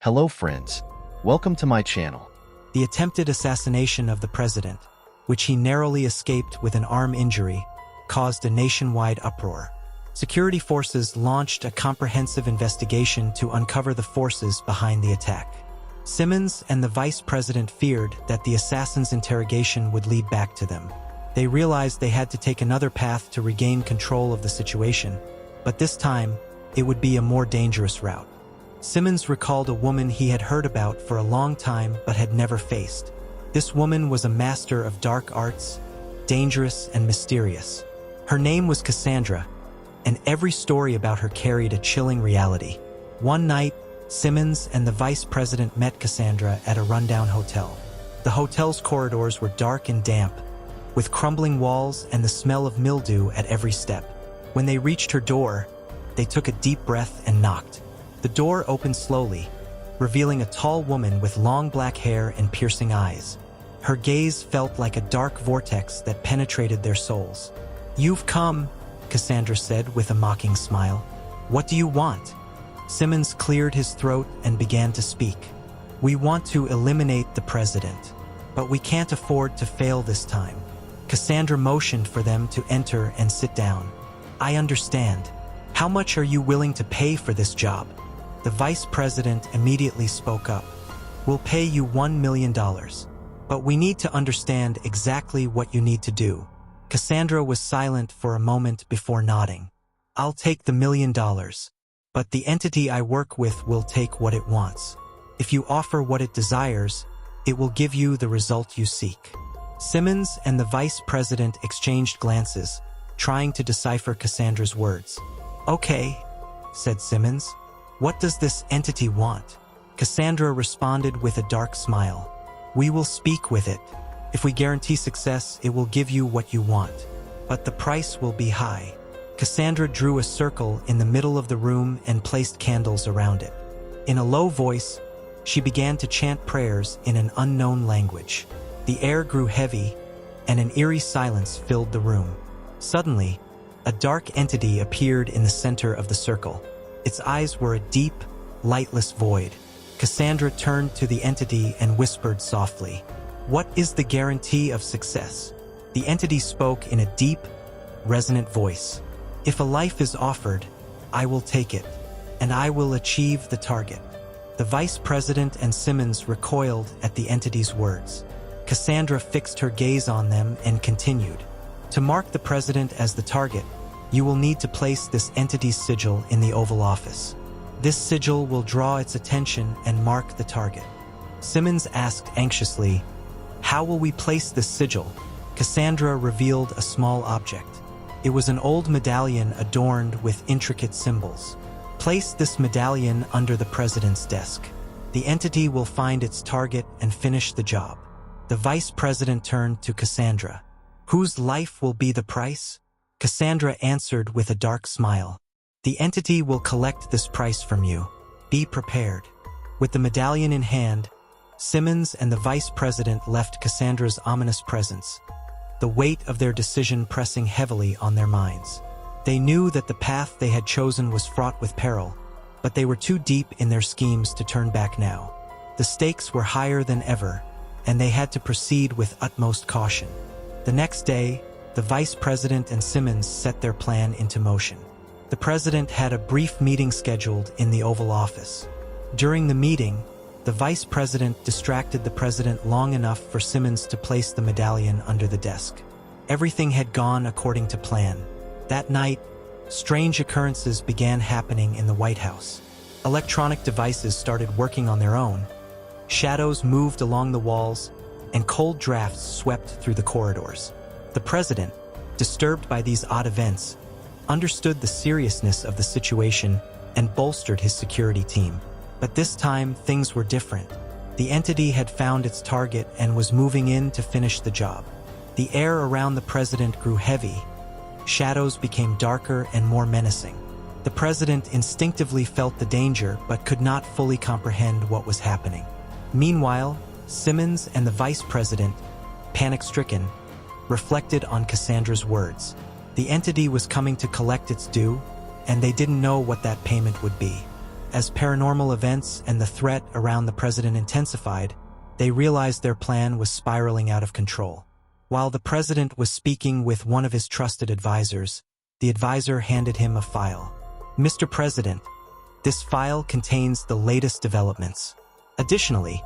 Hello friends, welcome to my channel. The attempted assassination of the president, which he narrowly escaped with an arm injury, caused a nationwide uproar. Security forces launched a comprehensive investigation to uncover the forces behind the attack. Simmons and the vice president feared that the assassin's interrogation would lead back to them. They realized they had to take another path to regain control of the situation, but this time, it would be a more dangerous route. Simmons recalled a woman he had heard about for a long time but had never faced. This woman was a master of dark arts, dangerous and mysterious. Her name was Cassandra, and every story about her carried a chilling reality. One night, Simmons and the vice president met Cassandra at a rundown hotel. The hotel's corridors were dark and damp, with crumbling walls and the smell of mildew at every step. When they reached her door, they took a deep breath and knocked. The door opened slowly, revealing a tall woman with long black hair and piercing eyes. Her gaze felt like a dark vortex that penetrated their souls. "You've come," Cassandra said with a mocking smile. "What do you want?" Simmons cleared his throat and began to speak. "We want to eliminate the president, but we can't afford to fail this time." Cassandra motioned for them to enter and sit down. "I understand. How much are you willing to pay for this job?" The vice president immediately spoke up. "We'll pay you $1 million, but we need to understand exactly what you need to do." Cassandra was silent for a moment before nodding. "I'll take the $1 million, but the entity I work with will take what it wants. If you offer what it desires, it will give you the result you seek." Simmons and the vice president exchanged glances, trying to decipher Cassandra's words. "Okay," said Simmons. "What does this entity want?" Cassandra responded with a dark smile. "We will speak with it. If we guarantee success, it will give you what you want. But the price will be high." Cassandra drew a circle in the middle of the room and placed candles around it. In a low voice, she began to chant prayers in an unknown language. The air grew heavy, and an eerie silence filled the room. Suddenly, a dark entity appeared in the center of the circle. Its eyes were a deep, lightless void. Cassandra turned to the entity and whispered softly, "What is the guarantee of success?" The entity spoke in a deep, resonant voice. "If a life is offered, I will take it, and I will achieve the target." The vice president and Simmons recoiled at the entity's words. Cassandra fixed her gaze on them and continued, "To mark the president as the target, you will need to place this entity's sigil in the Oval Office. This sigil will draw its attention and mark the target." Simmons asked anxiously, "How will we place this sigil?" Cassandra revealed a small object. It was an old medallion adorned with intricate symbols. "Place this medallion under the president's desk. The entity will find its target and finish the job." The vice president turned to Cassandra. "Whose life will be the price?" Cassandra answered with a dark smile. "The entity will collect this price from you. Be prepared." With the medallion in hand, Simmons and the vice president left Cassandra's ominous presence, the weight of their decision pressing heavily on their minds. They knew that the path they had chosen was fraught with peril, but they were too deep in their schemes to turn back now. The stakes were higher than ever, and they had to proceed with utmost caution. The next day, the vice president and Simmons set their plan into motion. The president had a brief meeting scheduled in the Oval Office. During the meeting, the vice president distracted the president long enough for Simmons to place the medallion under the desk. Everything had gone according to plan. That night, strange occurrences began happening in the White House. Electronic devices started working on their own. Shadows moved along the walls, and cold drafts swept through the corridors. The president, disturbed by these odd events, understood the seriousness of the situation and bolstered his security team. But this time, things were different. The entity had found its target and was moving in to finish the job. The air around the president grew heavy. Shadows became darker and more menacing. The president instinctively felt the danger but could not fully comprehend what was happening. Meanwhile, Simmons and the vice president, panic-stricken, reflected on Cassandra's words. The entity was coming to collect its due, and they didn't know what that payment would be. As paranormal events and the threat around the president intensified, they realized their plan was spiraling out of control. While the president was speaking with one of his trusted advisors, the advisor handed him a file. "Mr. President, this file contains the latest developments. Additionally,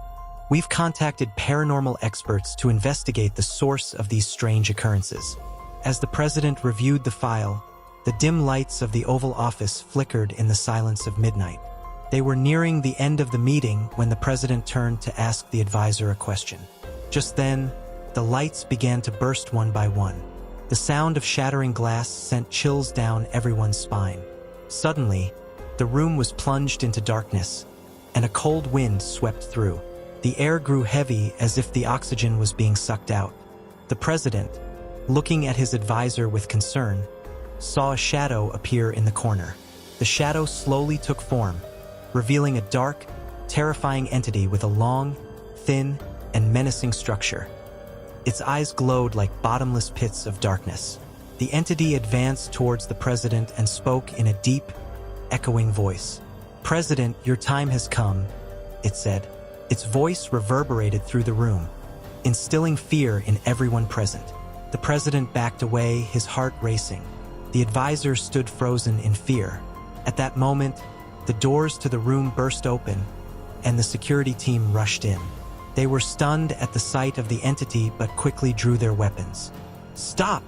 we've contacted paranormal experts to investigate the source of these strange occurrences." As the president reviewed the file, the dim lights of the Oval Office flickered in the silence of midnight. They were nearing the end of the meeting when the president turned to ask the advisor a question. Just then, the lights began to burst one by one. The sound of shattering glass sent chills down everyone's spine. Suddenly, the room was plunged into darkness, and a cold wind swept through. The air grew heavy as if the oxygen was being sucked out. The president, looking at his advisor with concern, saw a shadow appear in the corner. The shadow slowly took form, revealing a dark, terrifying entity with a long, thin, and menacing structure. Its eyes glowed like bottomless pits of darkness. The entity advanced towards the president and spoke in a deep, echoing voice. "President, your time has come," it said. Its voice reverberated through the room, instilling fear in everyone present. The president backed away, his heart racing. The advisor stood frozen in fear. At that moment, the doors to the room burst open, and the security team rushed in. They were stunned at the sight of the entity but quickly drew their weapons. "Stop!"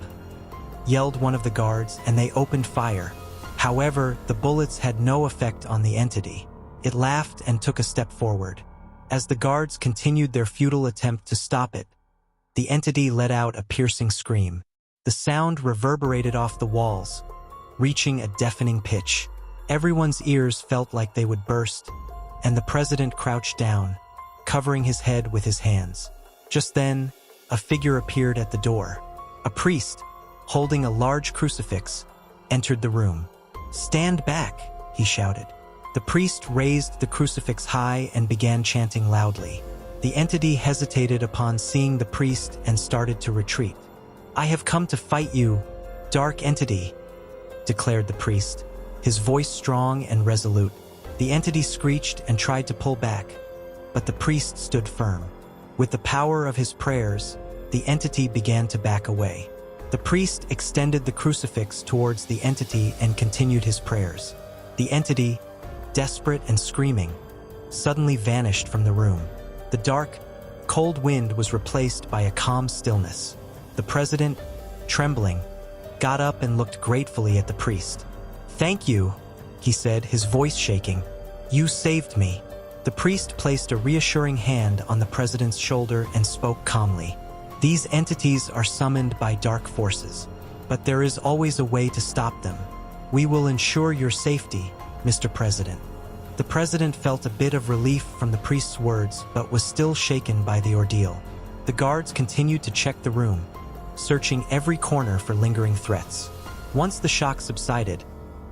yelled one of the guards, and they opened fire. However, the bullets had no effect on the entity. It laughed and took a step forward. As the guards continued their futile attempt to stop it, the entity let out a piercing scream. The sound reverberated off the walls, reaching a deafening pitch. Everyone's ears felt like they would burst, and the president crouched down, covering his head with his hands. Just then, a figure appeared at the door. A priest, holding a large crucifix, entered the room. "Stand back," he shouted. The priest raised the crucifix high and began chanting loudly. The entity hesitated upon seeing the priest and started to retreat. "I have come to fight you, dark entity," declared the priest, his voice strong and resolute. The entity screeched and tried to pull back, but the priest stood firm. With the power of his prayers, the entity began to back away. The priest extended the crucifix towards the entity and continued his prayers. The entity, desperate and screaming, suddenly vanished from the room. The dark, cold wind was replaced by a calm stillness. The president, trembling, got up and looked gratefully at the priest. "Thank you," he said, his voice shaking. "You saved me." The priest placed a reassuring hand on the president's shoulder and spoke calmly. "These entities are summoned by dark forces, but there is always a way to stop them. We will ensure your safety, Mr. President." The president felt a bit of relief from the priest's words, but was still shaken by the ordeal. The guards continued to check the room, searching every corner for lingering threats. Once the shock subsided,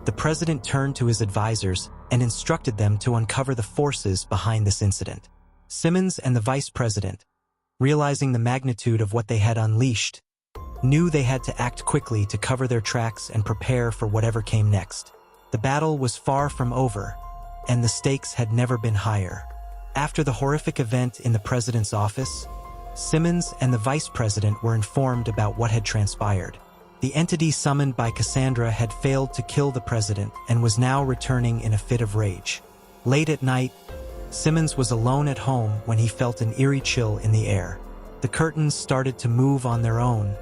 the president turned to his advisors and instructed them to uncover the forces behind this incident. Simmons and the vice president, realizing the magnitude of what they had unleashed, knew they had to act quickly to cover their tracks and prepare for whatever came next. The battle was far from over, and the stakes had never been higher. After the horrific event in the president's office, Simmons and the vice president were informed about what had transpired. The entity summoned by Cassandra had failed to kill the president and was now returning in a fit of rage. Late at night, Simmons was alone at home when he felt an eerie chill in the air. The curtains started to move on their own,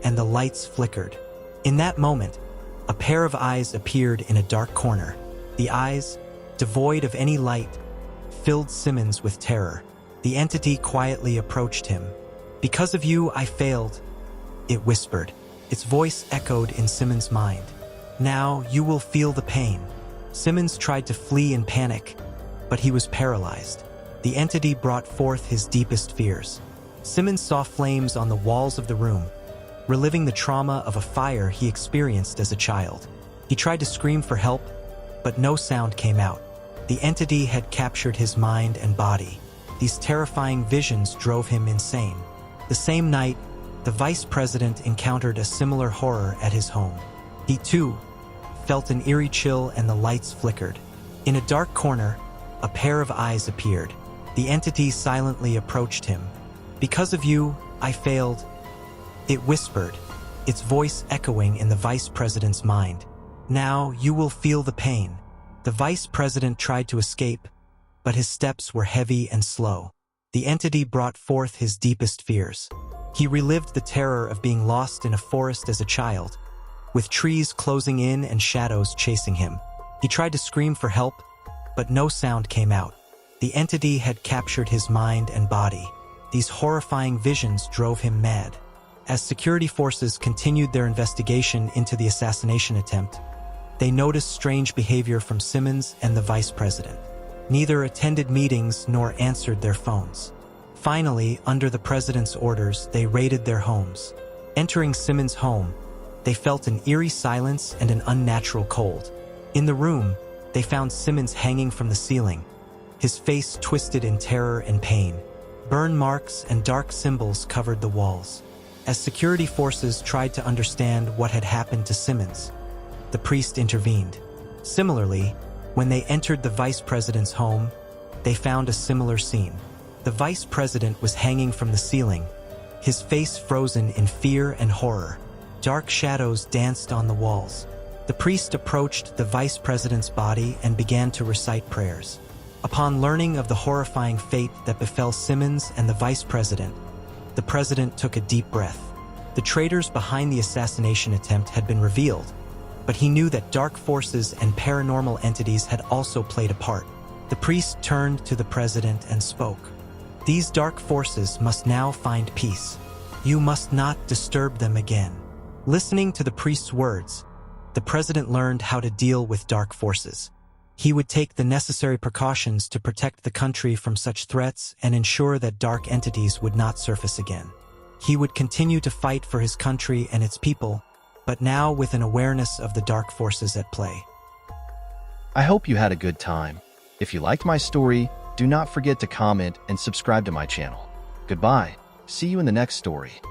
and the lights flickered. In that moment, a pair of eyes appeared in a dark corner. The eyes, devoid of any light, filled Simmons with terror. The entity quietly approached him. "Because of you, I failed," it whispered. Its voice echoed in Simmons' mind. "Now you will feel the pain." Simmons tried to flee in panic, but he was paralyzed. The entity brought forth his deepest fears. Simmons saw flames on the walls of the room, reliving the trauma of a fire he experienced as a child. He tried to scream for help, but no sound came out. The entity had captured his mind and body. These terrifying visions drove him insane. The same night, the vice president encountered a similar horror at his home. He too felt an eerie chill and the lights flickered. In a dark corner, a pair of eyes appeared. The entity silently approached him. "Because of you, I failed," it whispered, its voice echoing in the vice president's mind. "Now you will feel the pain." The vice president tried to escape, but his steps were heavy and slow. The entity brought forth his deepest fears. He relived the terror of being lost in a forest as a child, with trees closing in and shadows chasing him. He tried to scream for help, but no sound came out. The entity had captured his mind and body. These horrifying visions drove him mad. As security forces continued their investigation into the assassination attempt, they noticed strange behavior from Simmons and the vice president. Neither attended meetings nor answered their phones. Finally, under the president's orders, they raided their homes. Entering Simmons' home, they felt an eerie silence and an unnatural cold. In the room, they found Simmons hanging from the ceiling, his face twisted in terror and pain. Burn marks and dark symbols covered the walls. As security forces tried to understand what had happened to Simmons, the priest intervened. Similarly, when they entered the vice president's home, they found a similar scene. The vice president was hanging from the ceiling, his face frozen in fear and horror. Dark shadows danced on the walls. The priest approached the vice president's body and began to recite prayers. Upon learning of the horrifying fate that befell Simmons and the vice president took a deep breath. The traitors behind the assassination attempt had been revealed, but he knew that dark forces and paranormal entities had also played a part. The priest turned to the president and spoke. "These dark forces must now find peace. You must not disturb them again." Listening to the priest's words, the president learned how to deal with dark forces. He would take the necessary precautions to protect the country from such threats and ensure that dark entities would not surface again. He would continue to fight for his country and its people, but now with an awareness of the dark forces at play. I hope you had a good time. If you liked my story, do not forget to comment and subscribe to my channel. Goodbye. See you in the next story.